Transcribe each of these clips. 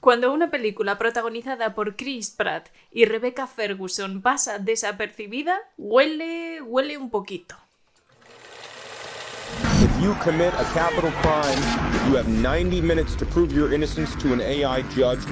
Cuando una película protagonizada por Chris Pratt y Rebecca Ferguson pasa desapercibida, huele un poquito. If you commit a capital crime, you have 90 minutes to prove your innocence to an AI judge,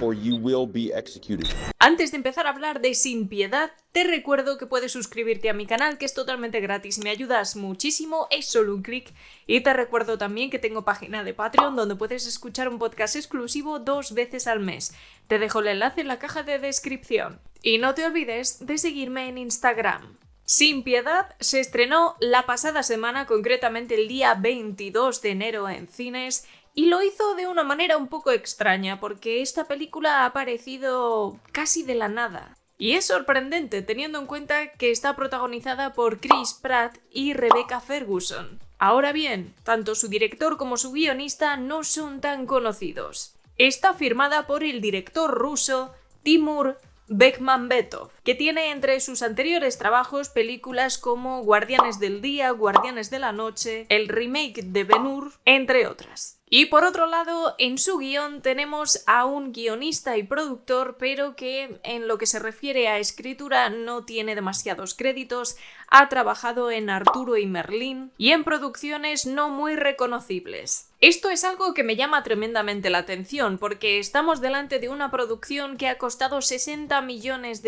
or you will be executed. Antes de empezar a hablar de Sin Piedad, te recuerdo que puedes suscribirte a mi canal, que es totalmente gratis, me ayudas muchísimo, es solo un clic. Y te recuerdo también que tengo página de Patreon donde puedes escuchar un podcast exclusivo 2 veces al mes. Te dejo el enlace en la caja de descripción. Y no te olvides de seguirme en Instagram. Sin Piedad se estrenó la pasada semana, concretamente el día 22 de enero en cines, y lo hizo de una manera un poco extraña, porque esta película ha aparecido casi de la nada. Y es sorprendente, teniendo en cuenta que está protagonizada por Chris Pratt y Rebecca Ferguson. Ahora bien, tanto su director como su guionista no son tan conocidos. Está firmada por el director ruso Timur Bekmambetov, que tiene entre sus anteriores trabajos películas como Guardianes del Día, Guardianes de la Noche, el remake de Ben-Hur, entre otras. Y por otro lado, en su guión tenemos a un guionista y productor, pero que en lo que se refiere a escritura no tiene demasiados créditos, ha trabajado en Arturo y Merlín y en producciones no muy reconocibles. Esto es algo que me llama tremendamente la atención, porque estamos delante de una producción que ha costado $60 millones.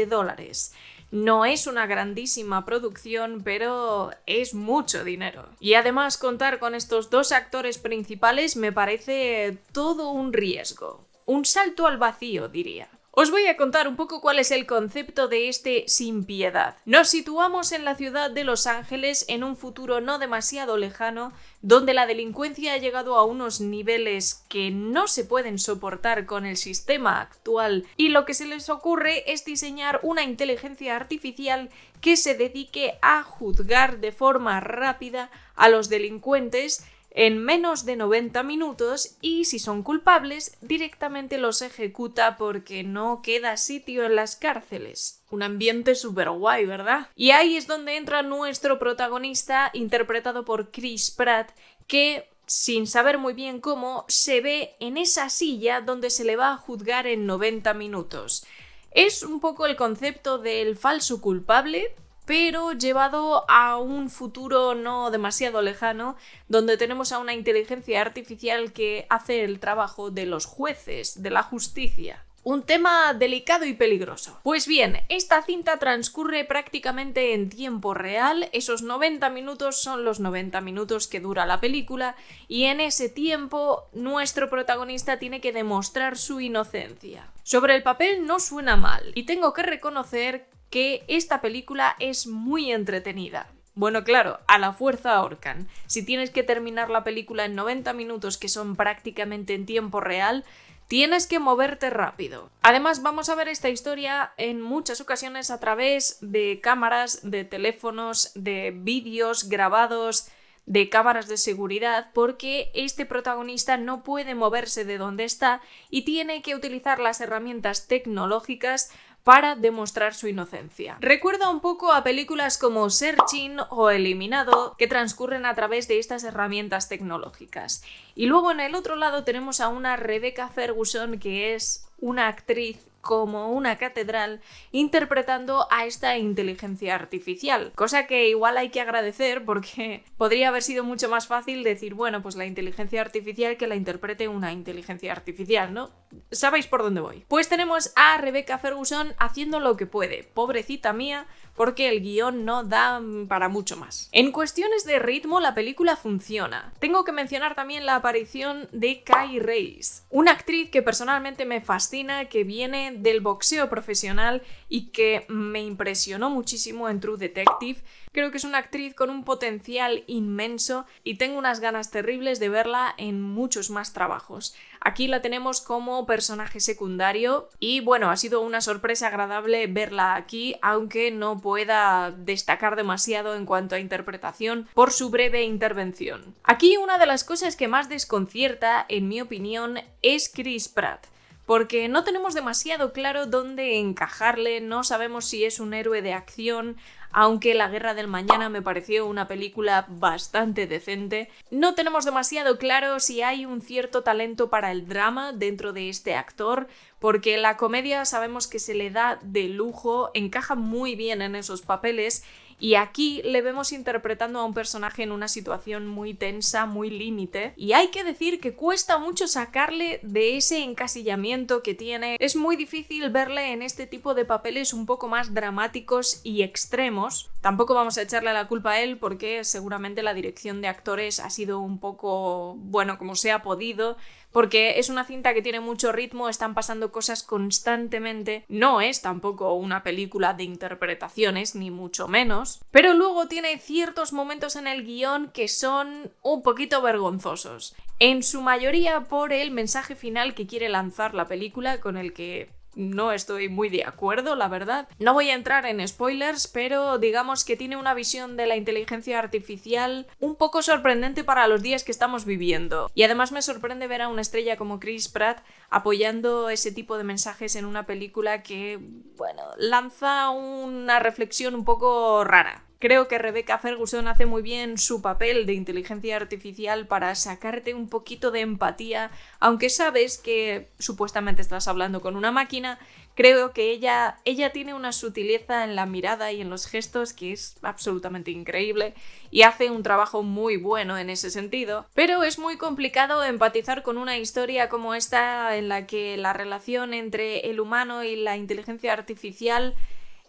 No es una grandísima producción, pero es mucho dinero. Y además contar con estos 2 actores principales me parece todo un riesgo. Un salto al vacío, diría. Os voy a contar un poco cuál es el concepto de este Sin Piedad. Nos situamos en la ciudad de Los Ángeles en un futuro no demasiado lejano, donde la delincuencia ha llegado a unos niveles que no se pueden soportar con el sistema actual, y lo que se les ocurre es diseñar una inteligencia artificial que se dedique a juzgar de forma rápida a los delincuentes en menos de 90 minutos y, si son culpables, directamente los ejecuta porque no queda sitio en las cárceles. Un ambiente súper guay, ¿verdad? Y ahí es donde entra nuestro protagonista, interpretado por Chris Pratt, que, sin saber muy bien cómo, se ve en esa silla donde se le va a juzgar en 90 minutos. Es un poco el concepto del falso culpable, pero llevado a un futuro no demasiado lejano, donde tenemos a una inteligencia artificial que hace el trabajo de los jueces, de la justicia. Un tema delicado y peligroso. Pues bien, esta cinta transcurre prácticamente en tiempo real, esos 90 minutos son los 90 minutos que dura la película, y en ese tiempo nuestro protagonista tiene que demostrar su inocencia. Sobre el papel no suena mal, y tengo que reconocer que esta película es muy entretenida. Bueno, claro, a la fuerza ahorcan. Si tienes que terminar la película en 90 minutos, que son prácticamente en tiempo real, tienes que moverte rápido. Además, vamos a ver esta historia en muchas ocasiones a través de cámaras, de teléfonos, de vídeos grabados, de cámaras de seguridad, porque este protagonista no puede moverse de donde está y tiene que utilizar las herramientas tecnológicas para demostrar su inocencia. Recuerda un poco a películas como Searching o Eliminado, que transcurren a través de estas herramientas tecnológicas. Y luego en el otro lado tenemos a una Rebecca Ferguson, que es una actriz como una catedral, interpretando a esta inteligencia artificial, cosa que igual hay que agradecer, porque podría haber sido mucho más fácil decir, bueno, pues la inteligencia artificial que la interprete una inteligencia artificial, ¿no? ¿Sabéis por dónde voy? Pues tenemos a Rebecca Ferguson haciendo lo que puede, pobrecita mía, porque el guión no da para mucho más. En cuestiones de ritmo, la película funciona. Tengo que mencionar también la aparición de Kay Reis, una actriz que personalmente me fascina, que viene del boxeo profesional y que me impresionó muchísimo en True Detective. Creo que es una actriz con un potencial inmenso y tengo unas ganas terribles de verla en muchos más trabajos. Aquí la tenemos como personaje secundario y bueno, ha sido una sorpresa agradable verla aquí, aunque no pueda destacar demasiado en cuanto a interpretación por su breve intervención. Aquí una de las cosas que más desconcierta, en mi opinión, es Chris Pratt, porque no tenemos demasiado claro dónde encajarle, no sabemos si es un héroe de acción, aunque La Guerra del Mañana me pareció una película bastante decente. No tenemos demasiado claro si hay un cierto talento para el drama dentro de este actor, porque la comedia sabemos que se le da de lujo, encaja muy bien en esos papeles, y aquí le vemos interpretando a un personaje en una situación muy tensa, muy límite, y hay que decir que cuesta mucho sacarle de ese encasillamiento que tiene. Es muy difícil verle en este tipo de papeles un poco más dramáticos y extremos. Tampoco vamos a echarle la culpa a él porque seguramente la dirección de actores ha sido un poco, bueno, como se ha podido, porque es una cinta que tiene mucho ritmo, están pasando cosas constantemente, no es tampoco una película de interpretaciones, ni mucho menos, pero luego tiene ciertos momentos en el guión que son un poquito vergonzosos, en su mayoría por el mensaje final que quiere lanzar la película, con el que no estoy muy de acuerdo, la verdad. No voy a entrar en spoilers, pero digamos que tiene una visión de la inteligencia artificial un poco sorprendente para los días que estamos viviendo. Y además me sorprende ver a una estrella como Chris Pratt apoyando ese tipo de mensajes en una película que, bueno, lanza una reflexión un poco rara. Creo que Rebecca Ferguson hace muy bien su papel de inteligencia artificial para sacarte un poquito de empatía, aunque sabes que supuestamente estás hablando con una máquina. Creo que ella tiene una sutileza en la mirada y en los gestos que es absolutamente increíble y hace un trabajo muy bueno en ese sentido, pero es muy complicado empatizar con una historia como esta en la que la relación entre el humano y la inteligencia artificial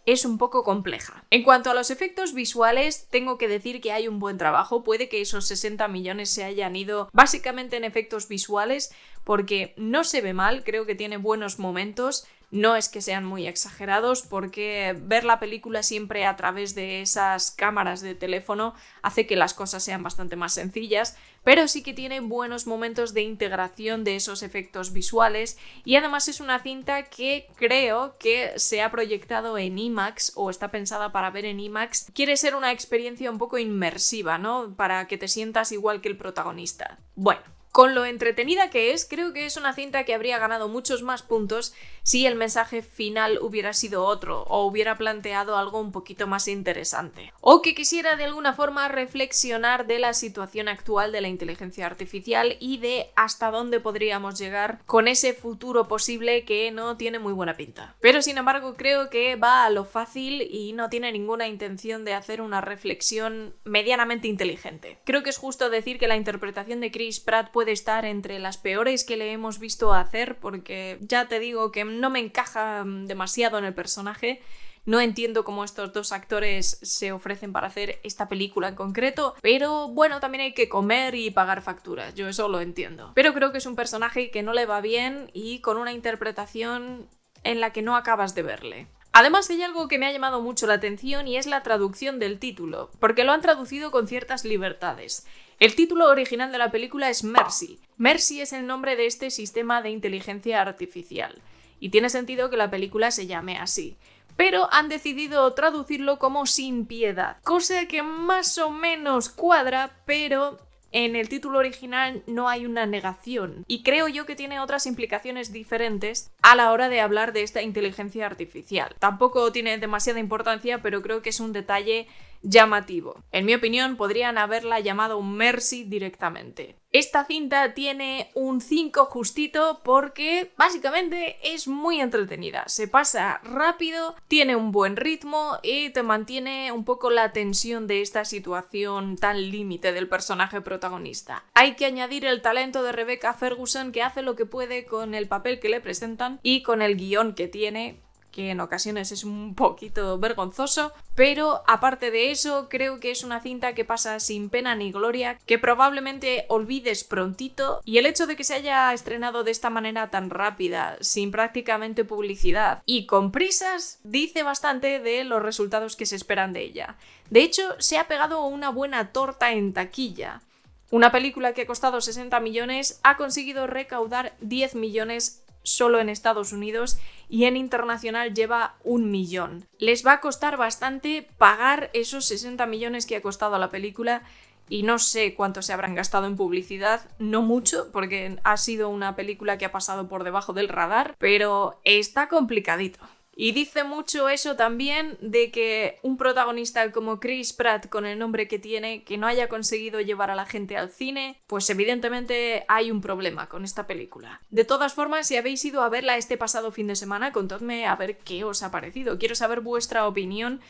es un poco compleja. En cuanto a los efectos visuales, tengo que decir que hay un buen trabajo. Puede que esos 60 millones se hayan ido básicamente en efectos visuales, porque no se ve mal, creo que tiene buenos momentos. No es que sean muy exagerados, porque ver la película siempre a través de esas cámaras de teléfono hace que las cosas sean bastante más sencillas, pero sí que tiene buenos momentos de integración de esos efectos visuales, y además es una cinta que creo que se ha proyectado en IMAX o está pensada para ver en IMAX. Quiere ser una experiencia un poco inmersiva, ¿no? Para que te sientas igual que el protagonista. Bueno, con lo entretenida que es, creo que es una cinta que habría ganado muchos más puntos si el mensaje final hubiera sido otro o hubiera planteado algo un poquito más interesante. O que quisiera de alguna forma reflexionar de la situación actual de la inteligencia artificial y de hasta dónde podríamos llegar con ese futuro posible que no tiene muy buena pinta. Pero sin embargo creo que va a lo fácil y no tiene ninguna intención de hacer una reflexión medianamente inteligente. Creo que es justo decir que la interpretación de Chris Pratt puede estar entre las peores que le hemos visto hacer, porque ya te digo que no me encaja demasiado en el personaje. No entiendo cómo estos dos actores se ofrecen para hacer esta película en concreto, pero bueno, también hay que comer y pagar facturas, yo eso lo entiendo. Pero creo que es un personaje que no le va bien y con una interpretación en la que no acabas de verle. Además hay algo que me ha llamado mucho la atención y es la traducción del título, porque lo han traducido con ciertas libertades. El título original de la película es Mercy. Mercy es el nombre de este sistema de inteligencia artificial, y tiene sentido que la película se llame así. Pero han decidido traducirlo como Sin Piedad, cosa que más o menos cuadra, pero en el título original no hay una negación, y creo yo que tiene otras implicaciones diferentes a la hora de hablar de esta inteligencia artificial. Tampoco tiene demasiada importancia, pero creo que es un detalle llamativo. En mi opinión, podrían haberla llamado Mercy directamente. Esta cinta tiene un 5 justito porque básicamente es muy entretenida. Se pasa rápido, tiene un buen ritmo y te mantiene un poco la tensión de esta situación tan límite del personaje protagonista. Hay que añadir el talento de Rebecca Ferguson, que hace lo que puede con el papel que le presentan y con el guión que tiene, que en ocasiones es un poquito vergonzoso, pero aparte de eso creo que es una cinta que pasa sin pena ni gloria, que probablemente olvides prontito, y el hecho de que se haya estrenado de esta manera tan rápida, sin prácticamente publicidad y con prisas, dice bastante de los resultados que se esperan de ella. De hecho, se ha pegado una buena torta en taquilla. Una película que ha costado 60 millones ha conseguido recaudar 10 millones solo en Estados Unidos, y en internacional lleva 1 millón. Les va a costar bastante pagar esos 60 millones que ha costado la película, y no sé cuánto se habrán gastado en publicidad, no mucho, porque ha sido una película que ha pasado por debajo del radar, pero está complicadito. Y dice mucho eso también de que un protagonista como Chris Pratt, con el nombre que tiene, que no haya conseguido llevar a la gente al cine, pues evidentemente hay un problema con esta película. De todas formas, si habéis ido a verla este pasado fin de semana, contadme a ver qué os ha parecido. Quiero saber vuestra opinión,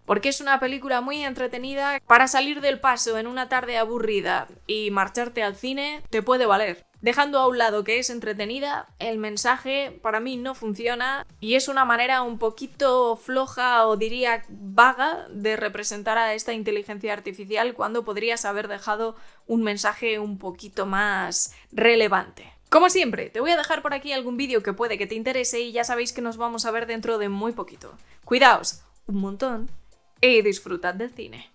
porque es una película muy entretenida. Para salir del paso en una tarde aburrida y marcharte al cine, te puede valer. Dejando a un lado que es entretenida, el mensaje para mí no funciona y es una manera un poquito floja o diría vaga de representar a esta inteligencia artificial cuando podrías haber dejado un mensaje un poquito más relevante. Como siempre, te voy a dejar por aquí algún vídeo que puede que te interese y ya sabéis que nos vamos a ver dentro de muy poquito. Cuidaos un montón y disfrutad del cine.